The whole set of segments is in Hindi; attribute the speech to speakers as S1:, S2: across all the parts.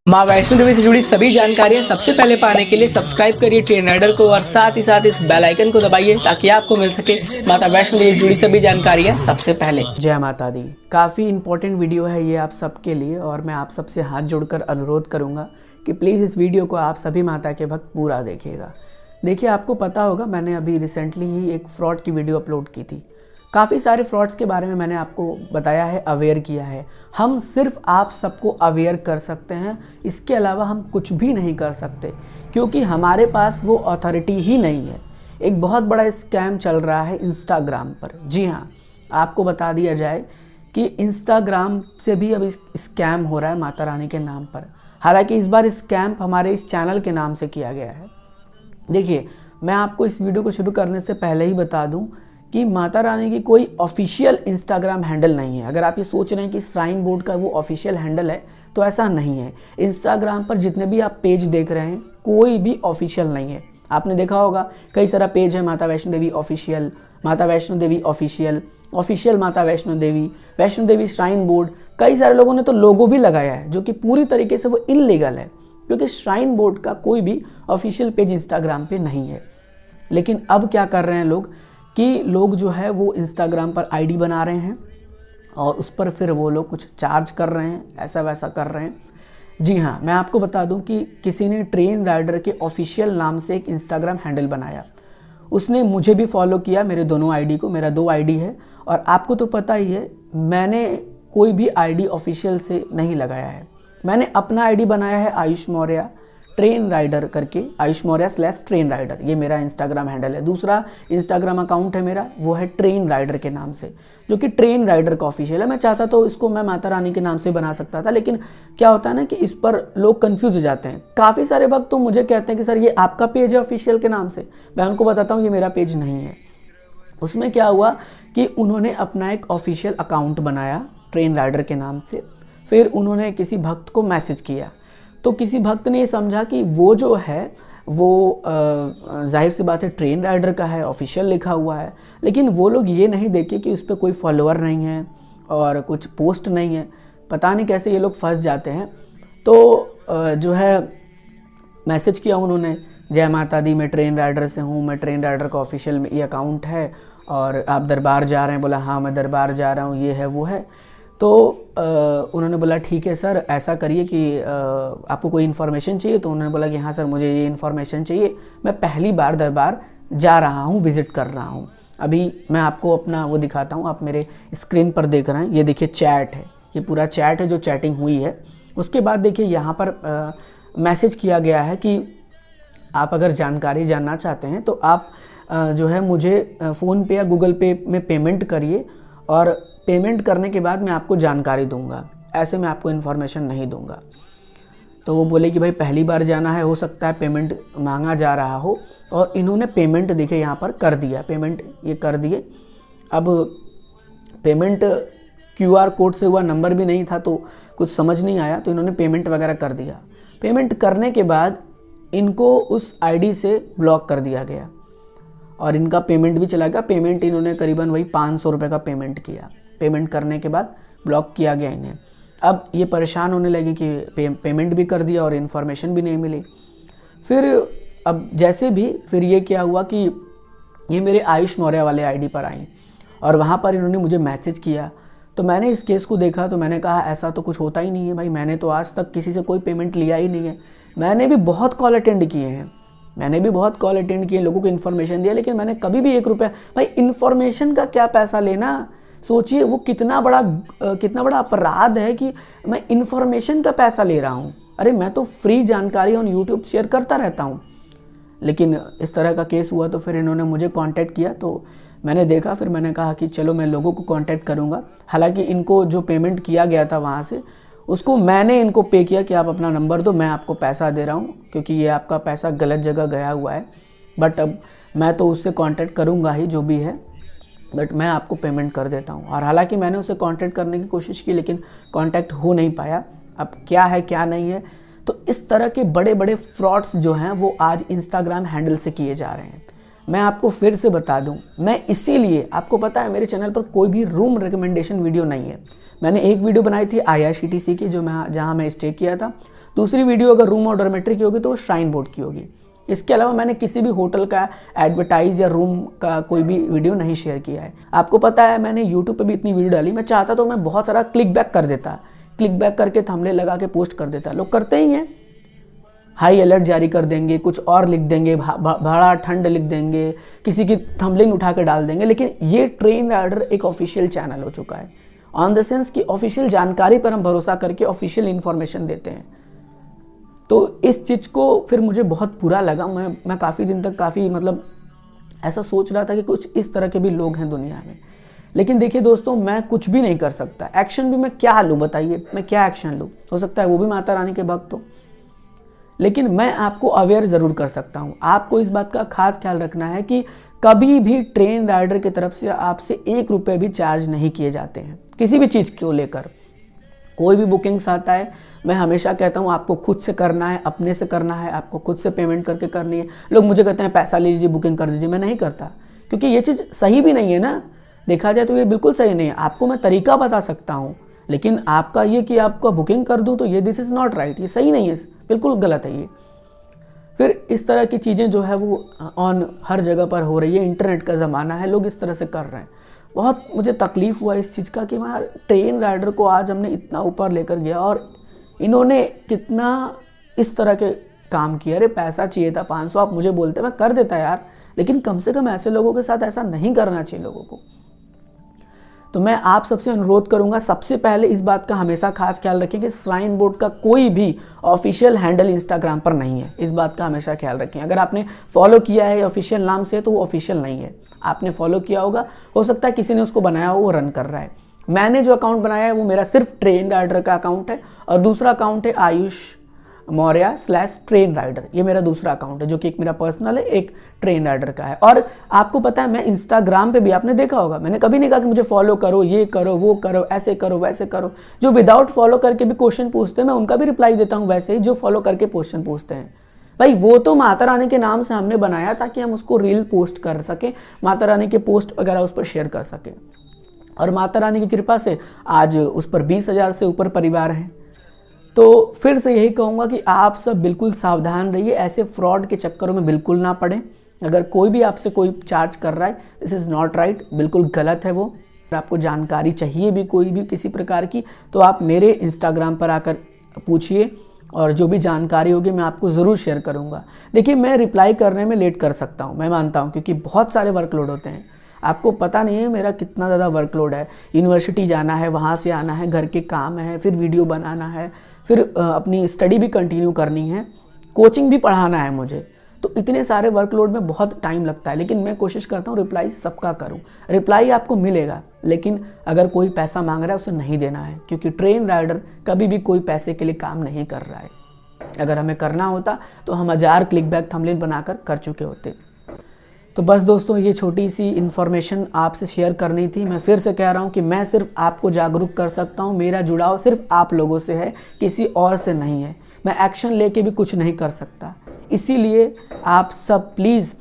S1: माँ वैष्णो देवी से जुड़ी सभी जानकारियाँ सबसे पहले पाने के लिए सब्सक्राइब करिए ट्रेन राइडर को और साथ ही साथ इस बेल आइकन को दबाइए ताकि आपको मिल सके माता वैष्णो देवी से जुड़ी सभी जानकारियाँ सबसे पहले। जय माता दी। काफ़ी इंपॉर्टेंट वीडियो है ये आप सबके लिए और मैं आप सबसे हाथ जोड़कर अनुरोध करूँगा कि प्लीज़ इस वीडियो को आप सभी माता के भक्त पूरा देखिएगा। देखिए, आपको पता होगा मैंने अभी रिसेंटली ही एक फ्रॉड की वीडियो अपलोड की थी। काफ़ी सारे फ्रॉड्स के बारे में मैंने आपको बताया है, अवेयर किया है। हम सिर्फ आप सबको अवेयर कर सकते हैं, इसके अलावा हम कुछ भी नहीं कर सकते क्योंकि हमारे पास वो अथॉरिटी ही नहीं है। एक बहुत बड़ा स्कैम चल रहा है इंस्टाग्राम पर। जी हाँ, आपको बता दिया जाए कि इंस्टाग्राम से भी अब स्कैम हो रहा है माता रानी के नाम पर। हालांकि इस बार स्कैम हमारे इस चैनल के नाम से किया गया है। देखिए, मैं आपको इस वीडियो को शुरू करने से पहले ही बता दूं कि माता रानी की कोई ऑफिशियल इंस्टाग्राम हैंडल नहीं है। अगर आप ये सोच रहे हैं कि श्राइन बोर्ड का वो ऑफिशियल हैंडल है तो ऐसा नहीं है। इंस्टाग्राम पर जितने भी आप पेज देख रहे हैं कोई भी ऑफिशियल नहीं है। आपने देखा होगा कई सारा पेज है, माता वैष्णो देवी ऑफिशियल, माता वैष्णो देवी ऑफिशियल, ऑफिशियल माता वैष्णो देवी श्राइन बोर्ड। कई सारे लोगों ने तो लोगो भी लगाया है जो कि पूरी तरीके से वो इनलीगल है क्योंकि श्राइन बोर्ड का कोई भी ऑफिशियल पेज इंस्टाग्राम पे नहीं है। लेकिन अब क्या कर रहे हैं लोग कि लोग जो है वो इंस्टाग्राम पर आईडी बना रहे हैं और उस पर फिर वो लोग कुछ चार्ज कर रहे हैं, ऐसा वैसा कर रहे हैं। जी हाँ, मैं आपको बता दूं कि किसी ने ट्रेन राइडर के ऑफिशियल नाम से एक इंस्टाग्राम हैंडल बनाया। उसने मुझे भी फॉलो किया, मेरे दोनों आईडी को। मेरा 2 आईडी है और आपको तो पता ही है मैंने कोई भी आईडी ऑफिशियल से नहीं लगाया है। मैंने अपना आईडी बनाया है आयुष मौर्य ट्रेन राइडर करके, आयुष मौर्य / ट्रेन राइडर, ये मेरा इंस्टाग्राम हैंडल है। दूसरा इंस्टाग्राम अकाउंट है मेरा, वो है ट्रेन राइडर के नाम से, जो कि ट्रेन राइडर का ऑफिशियल है। मैं चाहता तो इसको मैं माता रानी के नाम से बना सकता था, लेकिन क्या होता है ना कि इस पर लोग कंफ्यूज हो जाते हैं। काफ़ी सारे वक्त तो मुझे कहते हैं कि सर ये आपका पेज है ऑफिशियल के नाम से। मैं उनको बताता हूँ ये मेरा पेज नहीं है। उसमें क्या हुआ कि उन्होंने अपना एक ऑफिशियल अकाउंट बनाया ट्रेन राइडर के नाम से। फिर उन्होंने किसी भक्त को मैसेज किया तो किसी भक्त ने ये समझा कि वो जो है वो जाहिर सी बात है ट्रेन राइडर का है, ऑफिशियल लिखा हुआ है। लेकिन वो लोग ये नहीं देखे कि उस पर कोई फॉलोअर नहीं है और कुछ पोस्ट नहीं है। पता नहीं कैसे ये लोग फंस जाते हैं। तो जो है मैसेज किया उन्होंने, जय माता दी, मैं ट्रेन राइडर से हूँ, मैं ट्रेन राइडर का ऑफिशियल में ये अकाउंट है और आप दरबार जा रहे हैं। बोला हाँ मैं दरबार जा रहा हूँ, ये है वो है। तो उन्होंने बोला ठीक है सर, ऐसा करिए कि आपको कोई इन्फॉर्मेशन चाहिए। तो उन्होंने बोला कि हाँ सर मुझे ये इन्फॉर्मेशन चाहिए, मैं पहली बार दरबार जा रहा हूँ, विज़िट कर रहा हूँ। अभी मैं आपको अपना वो दिखाता हूँ, आप मेरे स्क्रीन पर देख रहे हैं, ये देखिए चैट है, ये पूरा चैट है जो चैटिंग हुई है। उसके बाद देखिए यहाँ पर मैसेज किया गया है कि आप अगर जानकारी जानना चाहते हैं तो आप जो है मुझे फ़ोन पे या गूगल पे में पेमेंट करिए और पेमेंट करने के बाद मैं आपको जानकारी दूंगा, ऐसे मैं आपको इन्फॉर्मेशन नहीं दूंगा। तो वो बोले कि भाई पहली बार जाना है, हो सकता है पेमेंट मांगा जा रहा हो। और इन्होंने पेमेंट देखिए यहाँ पर कर दिया, पेमेंट ये कर दिए। अब पेमेंट QR कोड से हुआ, नंबर भी नहीं था तो कुछ समझ नहीं आया, तो इन्होंने पेमेंट वगैरह कर दिया। पेमेंट करने के बाद इनको उस आईडी से ब्लॉक कर दिया गया और इनका पेमेंट भी चला गया। पेमेंट इन्होंने करीबन वही 500 रुपये का पेमेंट किया। पेमेंट करने के बाद ब्लॉक किया गया इन्हें। अब ये परेशान होने लगे कि पेमेंट भी कर दिया और इन्फॉर्मेशन भी नहीं मिली। फिर अब जैसे भी फिर ये क्या हुआ कि ये मेरे आयुष मौर्य वाले आईडी पर आई और वहाँ पर इन्होंने मुझे मैसेज किया। तो मैंने इस केस को देखा तो मैंने कहा ऐसा तो कुछ होता ही नहीं है भाई, मैंने तो आज तक किसी से कोई पेमेंट लिया ही नहीं है। मैंने भी बहुत कॉल अटेंड किए हैं, लोगों को इन्फॉर्मेशन दिया, लेकिन मैंने कभी भी 1 रुपया, भाई इन्फॉर्मेशन का क्या पैसा लेना। सोचिए वो कितना बड़ा अपराध है कि मैं इन्फॉर्मेशन का पैसा ले रहा हूँ। अरे मैं तो फ्री जानकारी ऑन यूट्यूब शेयर करता रहता हूँ। लेकिन इस तरह का केस हुआ तो फिर इन्होंने मुझे कांटेक्ट किया। तो मैंने देखा, फिर मैंने कहा कि चलो मैं लोगों को कांटेक्ट करूँगा। हालांकि इनको जो पेमेंट किया गया था वहाँ से, उसको मैंने इनको पे किया कि आप अपना नंबर दो, मैं आपको पैसा दे रहा हूँ क्योंकि ये आपका पैसा गलत जगह गया हुआ है। बट अब मैं तो उससे कांटेक्ट करूँगा ही जो भी है, बट मैं आपको पेमेंट कर देता हूँ। और हालांकि मैंने उसे कांटेक्ट करने की कोशिश की लेकिन कांटेक्ट हो नहीं पाया। अब क्या है क्या नहीं है। तो इस तरह के बड़े बड़े फ्रॉड्स जो हैं वो आज इंस्टाग्राम हैंडल से किए जा रहे हैं। मैं आपको फिर से बता दूं, मैं इसीलिए, आपको पता है मेरे चैनल पर कोई भी रूम रिकमेंडेशन वीडियो नहीं है। मैंने एक वीडियो बनाई थी IRCTC की, जहाँ मैं स्टे किया था, दूसरी वीडियो अगर रूम और डॉर्मेट्री की होगी तो वो श्राइन बोर्ड की होगी। इसके अलावा मैंने किसी भी होटल का एडवर्टाइज या रूम का कोई भी वीडियो नहीं शेयर किया है। आपको पता है मैंने यूट्यूब पे भी इतनी वीडियो डाली, मैं चाहता तो मैं बहुत सारा क्लिक बैक कर देता, क्लिक बैक करके थंबनेल लगा के पोस्ट कर देता। लोग करते ही हैं, हाई अलर्ट जारी कर देंगे, कुछ और लिख देंगे, बड़ा ठंड लिख देंगे, किसी की थंबनेल उठा के डाल देंगे। लेकिन ये ट्रेन राइडर एक ऑफिशियल चैनल हो चुका है, ऑन द सेंस कि ऑफिशियल जानकारी पर हम भरोसा करके ऑफिशियल इन्फॉर्मेशन देते हैं। तो इस चीज़ को फिर मुझे बहुत बुरा लगा। मैं काफ़ी दिन तक काफ़ी मतलब ऐसा सोच रहा था कि कुछ इस तरह के भी लोग हैं दुनिया में। लेकिन देखिए दोस्तों, मैं कुछ भी नहीं कर सकता। एक्शन भी मैं क्या लूँ बताइए, मैं क्या एक्शन लूँ? हो सकता है वो भी माता रानी के भक्त हो, लेकिन मैं आपको अवेयर ज़रूर कर सकता हूँ। आपको इस बात का खास ख्याल रखना है कि कभी भी ट्रेन राइडर की तरफ से आपसे 1 रुपये भी चार्ज नहीं किए जाते हैं किसी भी चीज़ को लेकर। कोई भी बुकिंग्स आता है, मैं हमेशा कहता हूँ आपको खुद से करना है, अपने से करना है, आपको खुद से पेमेंट करके करनी है। लोग मुझे कहते हैं पैसा लीजिए, बुकिंग कर दीजिए, मैं नहीं करता, क्योंकि ये चीज़ सही भी नहीं है ना। देखा जाए तो ये बिल्कुल सही नहीं है। आपको मैं तरीका बता सकता हूँ, लेकिन आपका ये कि आपका बुकिंग कर दूँ तो ये दिस इज़ नॉट राइट, ये सही नहीं है, बिल्कुल गलत है ये। फिर इस तरह की चीज़ें जो है वो ऑन हर जगह पर हो रही है। इंटरनेट का ज़माना है, लोग इस तरह से कर रहे हैं। बहुत मुझे तकलीफ़ हुआ इस चीज़ का कि मैं ट्रेन राइडर को आज हमने इतना ऊपर लेकर गया और इन्होंने कितना इस तरह के काम किया। अरे पैसा चाहिए था 500, आप मुझे बोलते मैं कर देता यार, लेकिन कम से कम ऐसे लोगों के साथ ऐसा नहीं करना चाहिए लोगों को। तो मैं आप सबसे अनुरोध करूंगा, सबसे पहले इस बात का हमेशा खास ख्याल रखें कि श्राइन बोर्ड का कोई भी ऑफिशियल हैंडल इंस्टाग्राम पर नहीं है। इस बात का हमेशा ख्याल रखें। अगर आपने फॉलो किया है ऑफिशियल नाम से तो वो ऑफिशियल नहीं है। आपने फॉलो किया होगा, हो सकता है किसी ने उसको बनाया हो, वो रन कर रहा है। मैंने जो अकाउंट बनाया है वो मेरा सिर्फ ट्रेन राइडर का अकाउंट है, और दूसरा अकाउंट है आयुष मौर्य /ट्रेन राइडर। ये मेरा दूसरा अकाउंट है जो कि एक मेरा पर्सनल है, एक ट्रेन राइडर का है। और आपको पता है मैं इंस्टाग्राम पे भी, आपने देखा होगा, मैंने कभी नहीं कहा कि मुझे फॉलो करो, ये करो, वो करो, ऐसे करो, वैसे करो। जो विदाउट फॉलो करके भी क्वेश्चन पूछते हैं मैं उनका भी रिप्लाई देता हूँ, वैसे ही जो फॉलो करके क्वेश्चन पूछते हैं। भाई वो तो माता रानी के नाम से हमने बनाया ताकि हम उसको रील पोस्ट कर सकें, माता रानी के पोस्ट वगैरह उस पर शेयर कर सकें। और माता रानी की कृपा से आज उस पर 20,000 से ऊपर परिवार हैं। तो फिर से यही कहूँगा कि आप सब बिल्कुल सावधान रहिए, ऐसे फ्रॉड के चक्करों में बिल्कुल ना पड़ें। अगर कोई भी आपसे कोई चार्ज कर रहा है, दिस इज़ नॉट राइट, बिल्कुल गलत है वो। अगर आपको जानकारी चाहिए भी कोई भी किसी प्रकार की, तो आप मेरे इंस्टाग्राम पर आकर पूछिए, और जो भी जानकारी होगी मैं आपको ज़रूर शेयर करूँगा। देखिए मैं रिप्लाई करने में लेट कर सकता हूँ, मैं मानता हूँ, क्योंकि बहुत सारे वर्कलोड होते हैं। आपको पता नहीं है मेरा कितना ज़्यादा वर्कलोड है। यूनिवर्सिटी जाना है, वहाँ से आना है, घर के काम है, फिर वीडियो बनाना है, फिर अपनी स्टडी भी कंटिन्यू करनी है, कोचिंग भी पढ़ाना है मुझे। तो इतने सारे वर्कलोड में बहुत टाइम लगता है, लेकिन मैं कोशिश करता हूँ रिप्लाई सबका करूँ। रिप्लाई आपको मिलेगा, लेकिन अगर कोई पैसा मांग रहा है उसे नहीं देना है, क्योंकि ट्रेन राइडर कभी भी कोई पैसे के लिए काम नहीं कर रहा है। अगर हमें करना होता तो हम 1000 क्लिक बैक थंबनेल बनाकर कर चुके होते। तो बस दोस्तों, ये छोटी सी इन्फॉर्मेशन आपसे शेयर करनी थी। मैं फिर से कह रहा हूँ कि मैं सिर्फ आपको जागरूक कर सकता हूँ, मेरा जुड़ाव सिर्फ आप लोगों से है, किसी और से नहीं है। मैं एक्शन लेके भी कुछ नहीं कर सकता, इसीलिए आप सब प्लीज़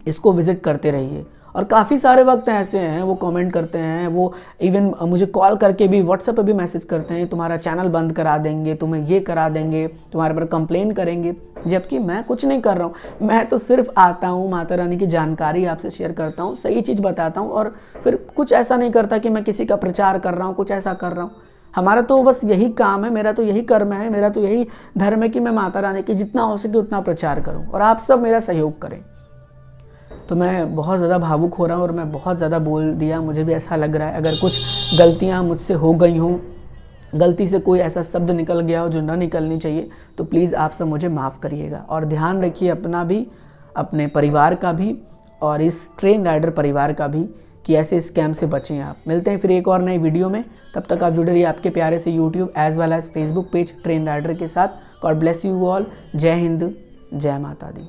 S1: इसको विज़िट करते रहिए। और काफ़ी सारे वक्त ऐसे हैं वो कमेंट करते हैं, वो इवन मुझे कॉल करके भी, व्हाट्सएप पे भी मैसेज करते हैं, तुम्हारा चैनल बंद करा देंगे, तुम्हें ये करा देंगे, तुम्हारे पर कंप्लेन करेंगे। जबकि मैं कुछ नहीं कर रहा हूँ, मैं तो सिर्फ आता हूँ, माता रानी की जानकारी आपसे शेयर करता हूँ, सही चीज़ बताता हूँ, और फिर कुछ ऐसा नहीं करता कि मैं किसी का प्रचार कर रहा हूँ, कुछ ऐसा कर रहा हूँ। हमारा तो बस यही काम है, मेरा तो यही कर्म है, मेरा तो यही धर्म है कि मैं माता रानी की जितना हो सके उतना प्रचार करूँ, और आप सब मेरा सहयोग करें। तो मैं बहुत ज़्यादा भावुक हो रहा हूँ और मैं बहुत ज़्यादा बोल दिया, मुझे भी ऐसा लग रहा है। अगर कुछ गलतियाँ मुझसे हो गई हों, गलती से कोई ऐसा शब्द निकल गया हो जो ना निकलनी चाहिए, तो प्लीज़ आप सब मुझे माफ़ करिएगा। और ध्यान रखिए अपना भी, अपने परिवार का भी, और इस ट्रेन राइडर परिवार का भी, कि ऐसे स्कैम से बचें आप। मिलते हैं फिर एक और नई वीडियो में, तब तक आप जुड़े रहिए आपके प्यारे से YouTube as well as Facebook page train rider के साथ। God bless you all. जय हिंद, जय माता दी।